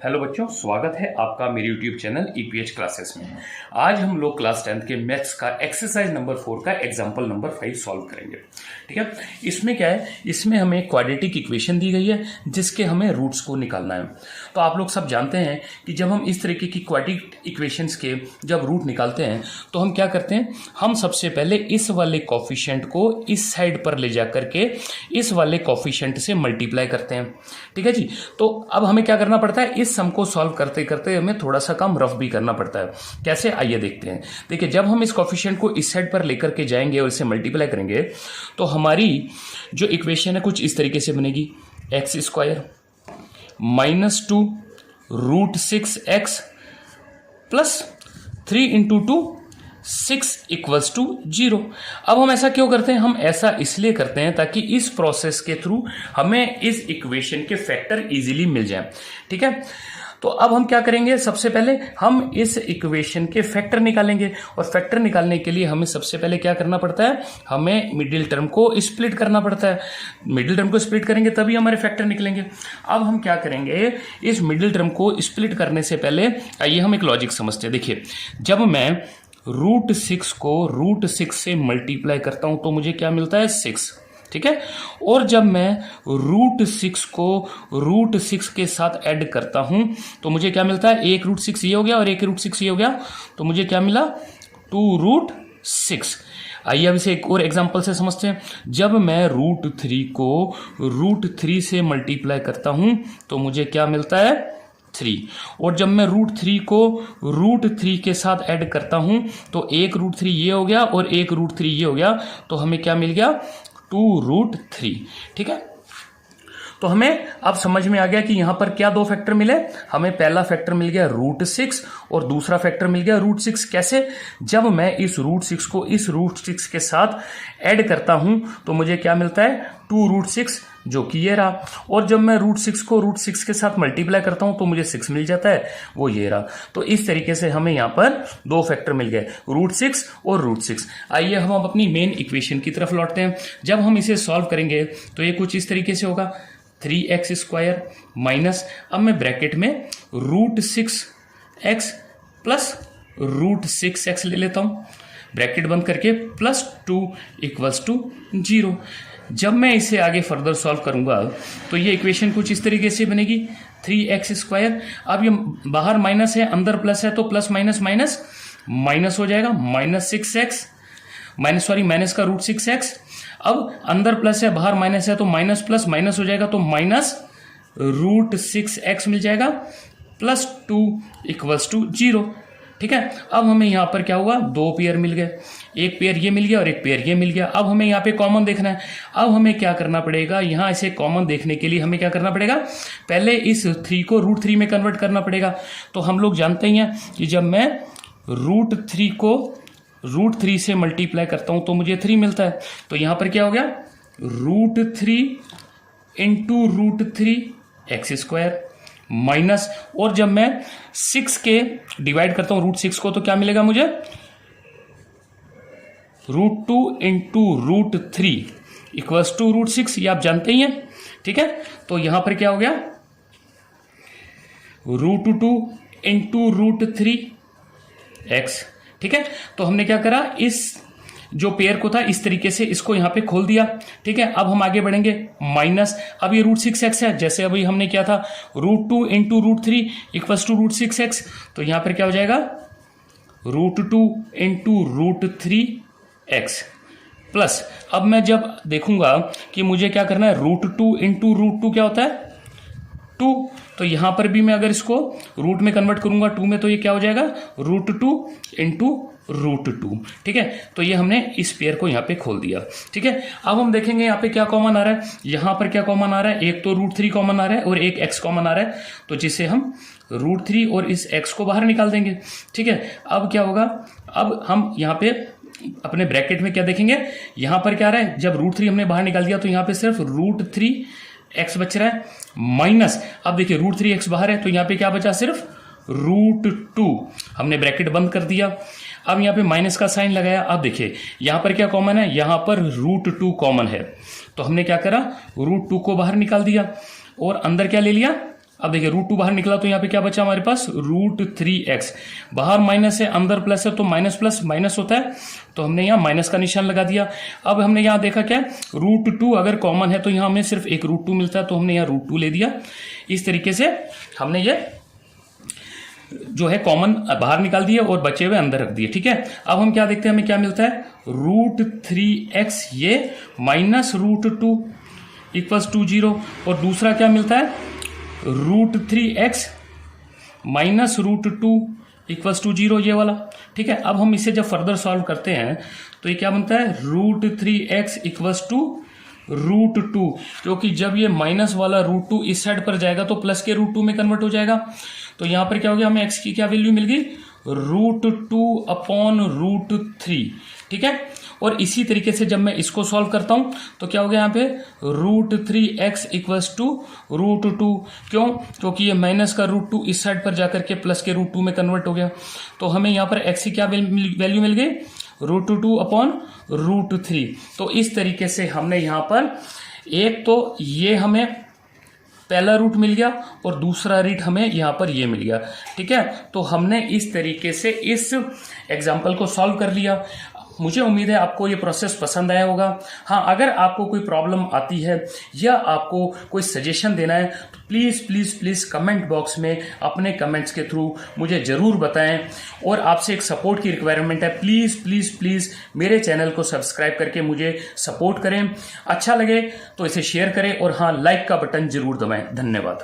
Hello बच्चों, स्वागत है आपका मेरे YouTube चैनल EPH क्लासेस में। आज हम लोग क्लास 10th के मैथ्स का एक्सरसाइज नंबर 4 का एग्जाम्पल नंबर 5 सॉल्व करेंगे। ठीक है, इसमें क्या है, इसमें हमें क्वाड्रेटिक इक्वेशन दी गई है जिसके हमें रूट्स को निकालना है। तो आप लोग सब जानते हैं कि जब हम इस तरीके की क्वाड्रेटिक इक्वेशंस के जब रूट निकालते हैं तो हम क्या करते हैं, हम सबसे पहले इस वाले कोफिशिएंट को इस साइड पर ले जा करके इस वाले कोफिशिएंट से मल्टीप्लाई करते हैं। ठीक है जी। तो अब हमें क्या करना पड़ता है, इस सम को सॉल्व करते करते हमें थोड़ा सा काम रफ भी करना पड़ता है। कैसे, आइए देखते हैं। देखिए, जब हम इस कोफिशिएंट को इस साइड पर लेकर के जाएंगे और इसे मल्टीप्लाई करेंगे तो हमारी जो इक्वेशन है कुछ इस तरीके से बनेगी, X square minus 2 root 6x plus 3 into 2 6 equals to 0। अब हम ऐसा क्यों करते हैं, हम ऐसा इसलिए करते हैं ताकि इस प्रोसेस के थ्रू हमें इस इक्वेशन के फैक्टर इजीली मिल जाए। ठीक है, तो अब हम क्या करेंगे, सबसे पहले हम इस इक्वेशन के फैक्टर निकालेंगे और फैक्टर निकालने के लिए हमें सबसे पहले क्या करना पड़ता है, हमें मिडिल टर्म को स्प्लिट करना पड़ता है। मिडिल टर्म को स्प्लिट करेंगे तभी हमारे फैक्टर निकलेंगे। अब हम क्या करेंगे, इस मिडिल टर्म को स्प्लिट करने से पहले आइए हम एक लॉजिक समझते हैं। देखिए, जब मैं रूट 6 को रूट 6 से मल्टीप्लाई करता हूं तो मुझे क्या मिलता है, 6। ठीक है, और जब मैं रूट 6 को रूट 6 के साथ ऐड करता हूं तो मुझे क्या मिलता है, एक रूट 6 ये हो गया और एक रूट 6 ये हो गया, तो मुझे क्या मिला, 2 रूट 6। आइए अब इसे एक और एग्जांपल से समझते हैं। जब मैं रूट 3 को रूट 3 से मल्टीप्लाई करता हूं तो मुझे क्या मिलता है, 3, और जब मैं रूट 3 को रूट 3 के साथ ऐड करता हूं तो एक रूट 3 ये हो गया और एक रूट 3 ये हो गया, तो हमें क्या मिल गया, 2 रूट 3। ठीक है, तो हमें अब समझ में आ गया कि यहां पर क्या दो फैक्टर मिले, हमें पहला फैक्टर मिल गया रूट 6 और दूसरा फैक्टर मिल गया रूट 6। कैसे, जब मैं इस रूट 6 को इस रूट 6 के साथ ऐड करता हूं तो मुझे क्या मिलता है, 2 रूट 6 जो कि ये रहा, और जब मैं रूट 6 को रूट 6 के साथ मल्टीप्लाई करता हूं तो मुझे 6 मिल जाता है, वो ये रहा। तो इस तरीके से हमें यहां पर दो फैक्टर मिल गए, रूट 6 और रूट 6। आइए हम अपनी मेन इक्वेशन की तरफ लौटते हैं। जब हम इसे सॉल्व करेंगे तो ये कुछ इस तरीके से होगा, 3x स्क्वायर माइनस, अब मैं ब्रैकेट में root 6x plus root 6x ले लेता हूं, ब्रैकेट बंद करके, प्लस 2 इक्वल्स टू 0। जब मैं इसे आगे फर्दर सॉल्व करूंगा तो ये इक्वेशन कुछ इस तरीके से बनेगी, 3x स्क्वायर, अब ये बाहर माइनस है अंदर प्लस है तो प्लस माइनस माइनस माइनस हो जाएगा, माइनस 6x माइनस का रूट 6x, अब अंदर प्लस है बाहर माइनस है तो माइनस प्लस माइनस हो जाएगा, तो माइनस रूट 6x मिल जाएगा, प्लस 2 इक्वल्स टू 0। ठीक है, अब हमें यहां पर क्या हुआ, दो पेयर मिल गए, एक पेयर ये मिल गया और एक पेयर ये मिल गया। अब हमें यहाँ पे कॉमन देखना है। अब हमें क्या करना पड़ेगा, यहाँ इसे कॉमन देखने के लिए हमें क्या करना पड़ेगा, पहले इस 3 को रूट 3 में कन्वर्ट करना पड़ेगा। तो हम लोग जानते ही हैं कि जब मैं रूट 3 को रूट 3 से मल्टीप्लाई करता हूं तो मुझे 3 मिलता है। तो यहां पर क्या हो गया, root 3 into root 3 X square minus, और जब मैं 6 के डिवाइड करता हूं रूट 6 को तो क्या मिलेगा मुझे, root 2 into root 3 equals to root 6, ये आप जानते ही हैं। ठीक है, तो यहां पर क्या हो गया, रूट 2 इंटू रूट 3 एक्स। ठीक है, तो हमने क्या करा, इस जो पेयर को था इस तरीके से इसको यहां पे खोल दिया। ठीक है, अब हम आगे बढ़ेंगे, माइनस, अब ये रूट 6x है, जैसे अभी हमने किया था, root 2 into root 3 equals to root 6x, तो यहां पर क्या हो जाएगा, root 2 into root 3x plus, अब मैं जब देखूंगा कि मुझे क्या करना है, रूट 2 इंटू रूट 2 क्या होता है, 2, तो यहां पर भी मैं अगर इसको रूट में कन्वर्ट करूंगा 2 में तो ये क्या हो जाएगा, रूट 2 इंटू रूट 2। ठीक है, तो ये हमने इस पेयर को यहां पे खोल दिया। ठीक है, अब हम देखेंगे यहां पे क्या कॉमन आ रहा है, यहां पर क्या कॉमन आ रहा है, एक तो रूट 3 कॉमन आ रहा है और एक x कॉमन आ रहा है, तो जिसे हम रूट 3 और इस x को बाहर निकाल देंगे। ठीक है, अब क्या होगा, अब हम यहां पे अपने ब्रैकेट में क्या देखेंगे, यहां पर क्या आ रहा है, जब रूट 3 हमने बाहर निकाल दिया तो यहां पे सिर्फ रूट 3x बच रहा है, माइनस, अब देखिए रूट 3x बाहर है तो यहां पे क्या बचा, सिर्फ रूट 2, हमने ब्रैकेट बंद कर दिया। अब यहाँ पे माइनस का साइन लगाया, अब देखिए यहाँ पर क्या कॉमन है, यहाँ पर रूट 2 कॉमन है, तो हमने क्या करा, रूट 2 को बाहर निकाल दिया और अंदर क्या ले लिया, अब देखिए √2 बाहर निकला तो यहाँ पे क्या बचा हमारे पास √3x। बाहर माइनस है अंदर प्लस है तो माइनस प्लस माइनस होता है, तो हमने यहाँ माइनस का निशान लगा दिया। अब हमने यहाँ देखा क्या √2 अगर कॉमन है तो यहाँ हमें सिर्फ एक √2 मिलता है, तो हमने यहाँ √2 ले दिया। इस तरीके से हमने ये जो है कॉमन बाहर निकाल दिए और बचे हुए अंदर रख दिए। ठीक है, अब हम क्या देखते हैं हमें क्या मिलता है √3x ये माइनस √2 इक्वल्स टू 0, और दूसरा क्या मिलता है √3x माइनस √2 इक्वल्स टू 0 ये वाला। ठीक है, अब हम इसे जब फर्दर सॉल्व करते हैं तो ये क्या बनता है √3x इक्वल्स टू √2, क्योंकि जब ये माइनस वाला √2 इस साइड पर जाएगा तो प्लस के √2 में कन्वर्ट हो जाएगा। तो यहां पर क्या हो गया, हमें x की क्या वैल्यू मिल गई √2/√3। ठीक है, और इसी तरीके से जब मैं इसको सॉल्व करता हूं तो क्या हो गया यहाँ पे √3x इक्वल्स टू √2। क्यों, क्योंकि ये माइनस का √2 इस साइड पर जाकर के प्लस के √2 में कन्वर्ट हो गया। तो हमें यहाँ पर x की क्या वैल्यू मिल गई √2/√3। तो इस तरीके से हमने यहाँ पर एक तो ये हमें पहला रूट मिल गया और दूसरा रूट हमें यहाँ पर ये मिल गया। ठीक है, तो हमने इस तरीके से इस एग्जाम्पल को सॉल्व कर लिया। मुझे उम्मीद है आपको ये प्रोसेस पसंद आया होगा। हाँ, अगर आपको कोई प्रॉब्लम आती है या आपको कोई सजेशन देना है तो प्लीज़ कमेंट बॉक्स में अपने कमेंट्स के थ्रू मुझे ज़रूर बताएं। और आपसे एक सपोर्ट की रिक्वायरमेंट है, प्लीज़ मेरे चैनल को सब्सक्राइब करके मुझे सपोर्ट करें। अच्छा लगे तो इसे शेयर करें और हाँ, लाइक का बटन ज़रूर दबाएं। धन्यवाद।